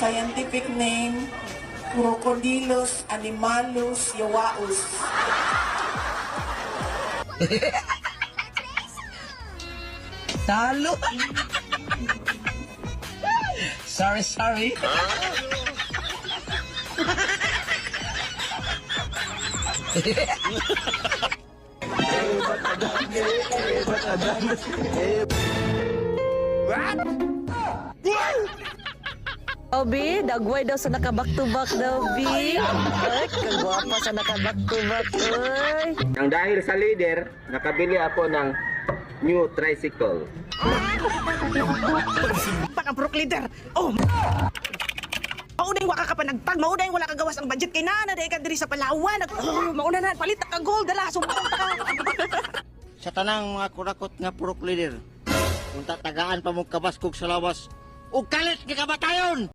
scientific name, Crocodilus animalus yawaus. Talo. Sorry. Obi, dagway daw sa naka-back-to-back daw, Bi. Ay, kagwapa sa naka-back-to-back, oy. Nang dahil sa leader, nakabili ako ng new tricycle. Ang Brook leader. Oh. Maunay waka ka pa nagtag, maunay wala ka gawas ang budget kay nana dahil ka diri sa Palawan. Mauna na palit ka gold dala sumpong ta. Sa tanang mga kurakot nga Brook leader, kung tatagaan pa mo kabaskog sa lawas, ug kalit gi kamatayon.